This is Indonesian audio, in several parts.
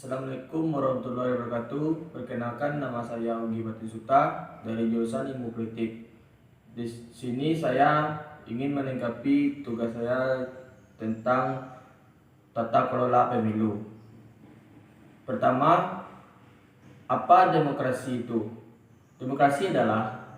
Assalamualaikum warahmatullahi wabarakatuh. Perkenalkan, nama saya Ogi Batisuta dari jurusan Ilmu Politik. Di sini saya ingin melengkapi tugas saya tentang tata kelola pemilu. Pertama, apa demokrasi itu? Demokrasi adalah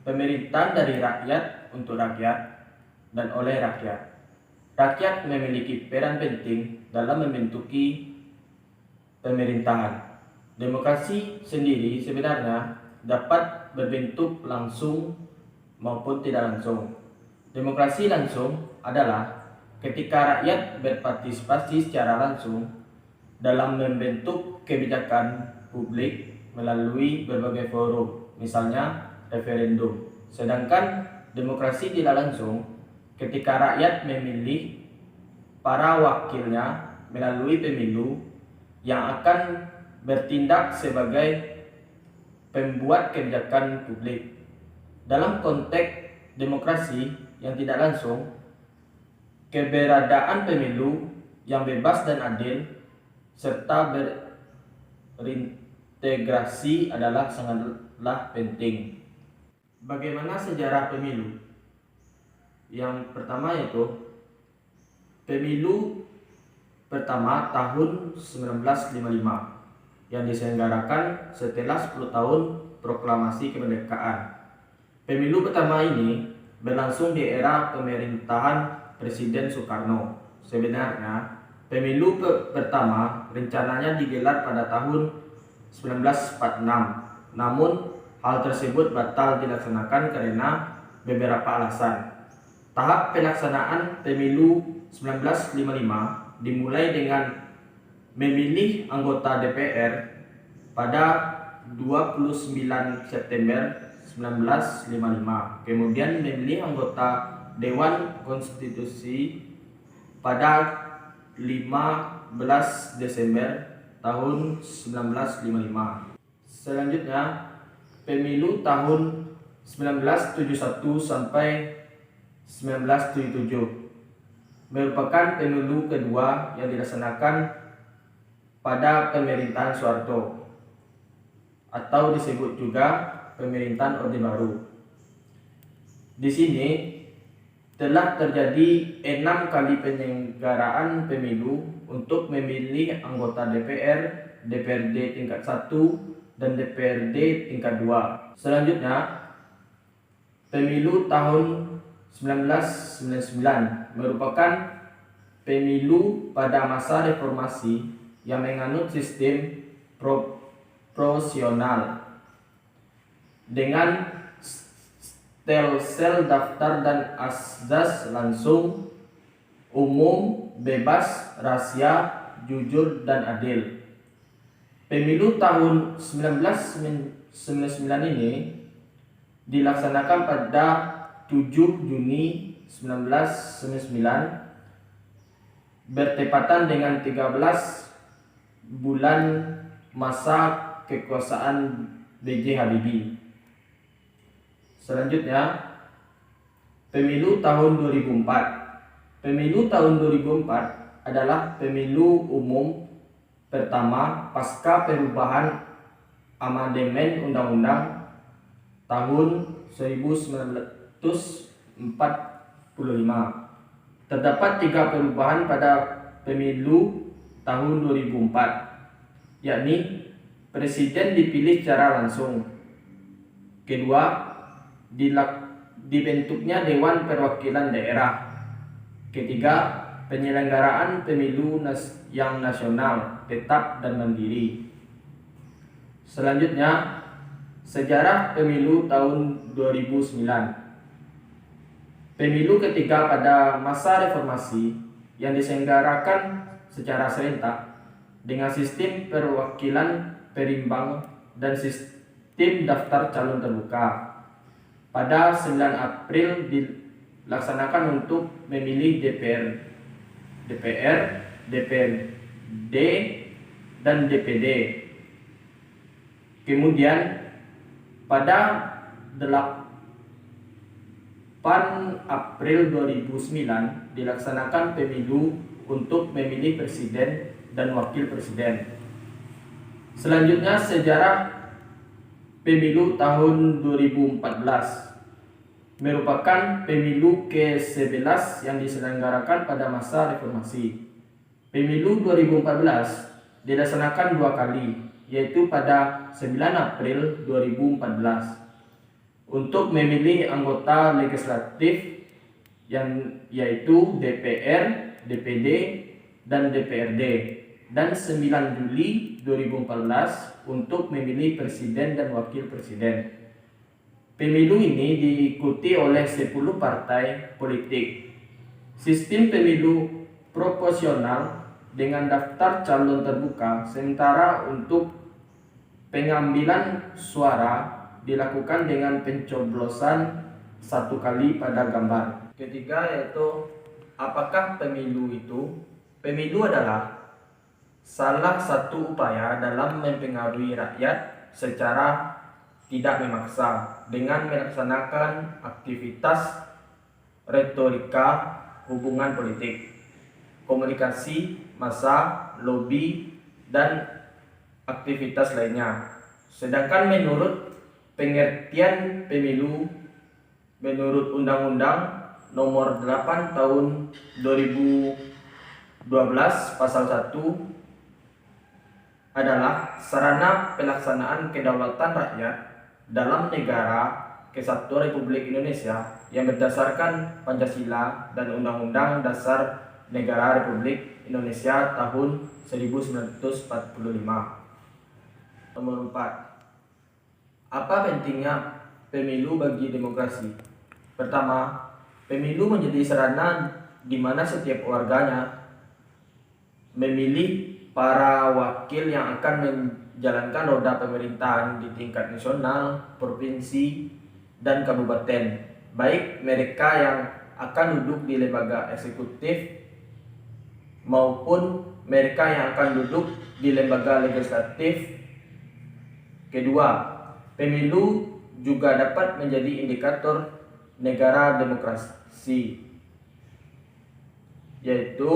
pemerintahan dari rakyat untuk rakyat dan oleh rakyat. Rakyat memiliki peran penting dalam membentuki pemerintahan. Demokrasi sendiri sebenarnya dapat berbentuk langsung maupun tidak langsung. Demokrasi langsung adalah ketika rakyat berpartisipasi secara langsung dalam membentuk kebijakan publik melalui berbagai forum, misalnya referendum. Sedangkan demokrasi tidak langsung ketika rakyat memilih para wakilnya melalui pemilu yang akan bertindak sebagai pembuat kebijakan publik. Dalam konteks demokrasi yang tidak langsung, keberadaan pemilu yang bebas dan adil serta berintegrasi adalah sangatlah penting. Bagaimana sejarah pemilu? Yang pertama yaitu pemilu pertama tahun 1955 yang diselenggarakan setelah 10 tahun proklamasi kemerdekaan. Pemilu pertama ini berlangsung di era pemerintahan Presiden Soekarno. Sebenarnya, pemilu pertama rencananya digelar pada tahun 1946. Namun, hal tersebut batal dilaksanakan karena beberapa alasan. Tahap pelaksanaan pemilu 1955 dimulai dengan memilih anggota DPR pada 29 September 1955, kemudian memilih anggota Dewan Konstitusi pada 15 Desember tahun 1955. Selanjutnya, pemilu tahun 1971 sampai 1977 merupakan pemilu kedua yang dilaksanakan pada pemerintahan Soeharto atau disebut juga pemerintahan Orde Baru. Di sini telah terjadi 6 kali penyelenggaraan pemilu untuk memilih anggota DPR, DPRD tingkat 1 dan DPRD tingkat 2. Selanjutnya, pemilu tahun 1999 merupakan pemilu pada masa reformasi yang menganut sistem proporsional dengan sel daftar dan asas langsung, umum, bebas, rahasia, jujur, dan adil. Pemilu tahun 1999 ini dilaksanakan pada 7 Juni 1999 bertepatan dengan 13 bulan masa kekuasaan B.J. Habibie. Selanjutnya, pemilu tahun 2004. Pemilu tahun 2004 adalah pemilu umum pertama pasca perubahan amandemen Undang-Undang tahun 1945. Terdapat 3 perubahan pada pemilu tahun 2004, yakni presiden dipilih secara langsung. Kedua, dibentuknya Dewan Perwakilan Daerah. Ketiga, penyelenggaraan pemilu yang nasional, tetap dan mandiri. Selanjutnya, sejarah pemilu tahun 2009. Pemilu ketiga pada masa reformasi yang diselenggarakan secara serentak dengan sistem perwakilan perimbang dan sistem daftar calon terbuka. Pada 9 April dilaksanakan untuk memilih DPR, DPRD, dan DPD. Kemudian pada 8 April 2009 dilaksanakan pemilu untuk memilih presiden dan wakil presiden. Selanjutnya, sejarah pemilu tahun 2014 merupakan pemilu ke-11 yang diselenggarakan pada masa reformasi. Pemilu 2014 dilaksanakan 2 kali, yaitu pada 9 April 2014 untuk memilih anggota legislatif yang yaitu DPR, DPD, dan DPRD, dan 9 Juli 2014 untuk memilih presiden dan wakil presiden. Pemilu ini diikuti oleh 10 partai politik. Sistem pemilu proporsional dengan daftar calon terbuka, sementara untuk pengambilan suara dilakukan dengan pencoblosan 1 kali pada gambar. Ketiga yaitu, apakah pemilu itu? Pemilu adalah salah satu upaya dalam mempengaruhi rakyat secara tidak memaksa dengan melaksanakan aktivitas retorika, hubungan politik, komunikasi, massa, lobby, dan aktivitas lainnya. Sedangkan menurut pengertian pemilu menurut Undang-Undang Nomor 8 Tahun 2012 Pasal 1 adalah sarana pelaksanaan kedaulatan rakyat dalam negara Kesatuan Republik Indonesia yang berdasarkan Pancasila dan Undang-Undang Dasar Negara Republik Indonesia tahun 1945. Nomor 4. Apa pentingnya pemilu bagi demokrasi? Pertama, pemilu menjadi sarana di mana setiap warganya memilih para wakil yang akan menjalankan roda pemerintahan di tingkat nasional, provinsi, dan kabupaten, baik mereka yang akan duduk di lembaga eksekutif maupun mereka yang akan duduk di lembaga legislatif. Kedua, pemilu juga dapat menjadi indikator negara demokrasi, yaitu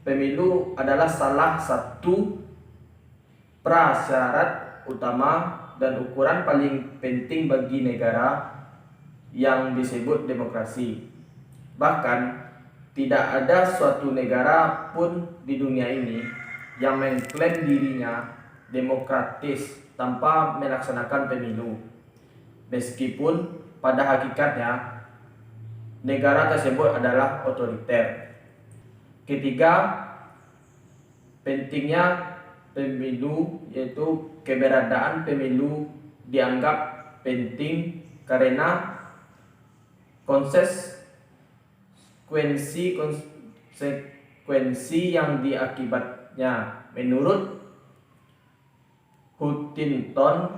pemilu adalah salah satu prasyarat utama dan ukuran paling penting bagi negara yang disebut demokrasi. Bahkan tidak ada suatu negara pun di dunia ini yang mengklaim dirinya demokratis tanpa melaksanakan pemilu, meskipun pada hakikatnya negara tersebut adalah otoriter. Ketiga, pentingnya pemilu, yaitu keberadaan pemilu dianggap penting karena konsekuensi yang diakibatnya. Menurut Huntington,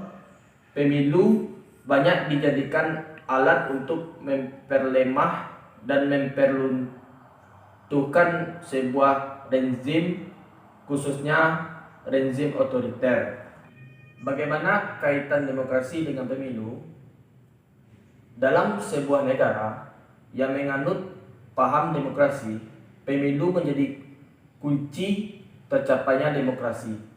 pemilu banyak dijadikan alat untuk memperlemah dan memperuntukkan sebuah rezim, khususnya rezim otoriter. Bagaimana kaitan demokrasi dengan pemilu? Dalam sebuah negara yang menganut paham demokrasi, pemilu menjadi kunci tercapainya demokrasi.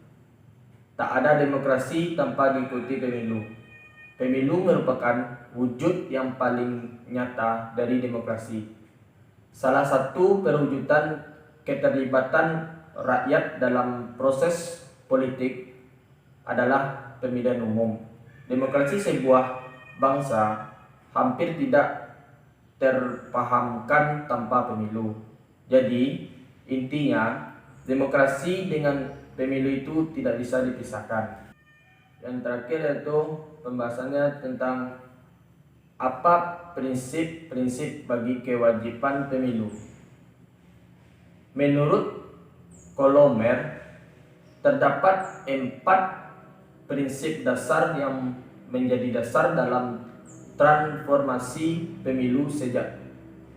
Tak ada demokrasi tanpa diikuti pemilu. Pemilu merupakan wujud yang paling nyata dari demokrasi. Salah satu perwujudan keterlibatan rakyat dalam proses politik adalah pemilihan umum. Demokrasi sebuah bangsa hampir tidak terpahamkan tanpa pemilu. Jadi, intinya demokrasi dengan pemilu itu tidak bisa dipisahkan. Yang terakhir yaitu pembahasannya tentang apa prinsip-prinsip bagi kewajiban pemilu. Menurut Kolomer, terdapat 4 prinsip dasar yang menjadi dasar dalam transformasi pemilu sejak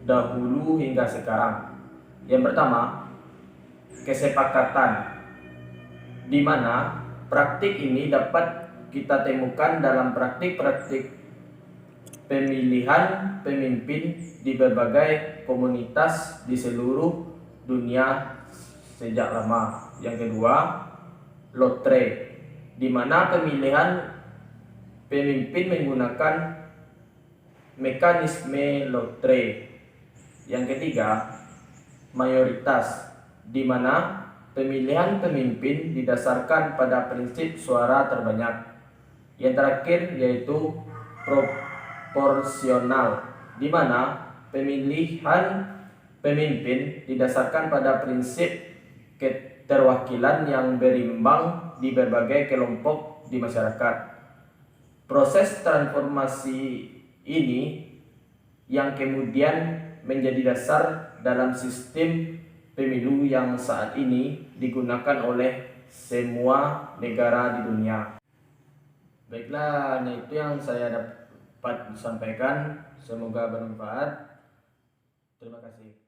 dahulu hingga sekarang. Yang pertama, kesepakatan, di mana praktik ini dapat kita temukan dalam praktik-praktik pemilihan pemimpin di berbagai komunitas di seluruh dunia sejak lama. Yang kedua, lotre, di mana pemilihan pemimpin menggunakan mekanisme lotre. Yang ketiga, mayoritas, di mana pemilihan pemimpin didasarkan pada prinsip suara terbanyak. Yang terakhir yaitu proporsional, di mana pemilihan pemimpin didasarkan pada prinsip keterwakilan yang berimbang di berbagai kelompok di masyarakat. Proses transformasi ini yang kemudian menjadi dasar dalam sistem pemilu yang saat ini digunakan oleh semua negara di dunia. Baiklah, hanya itu yang saya dapat sampaikan. Semoga bermanfaat. Terima kasih.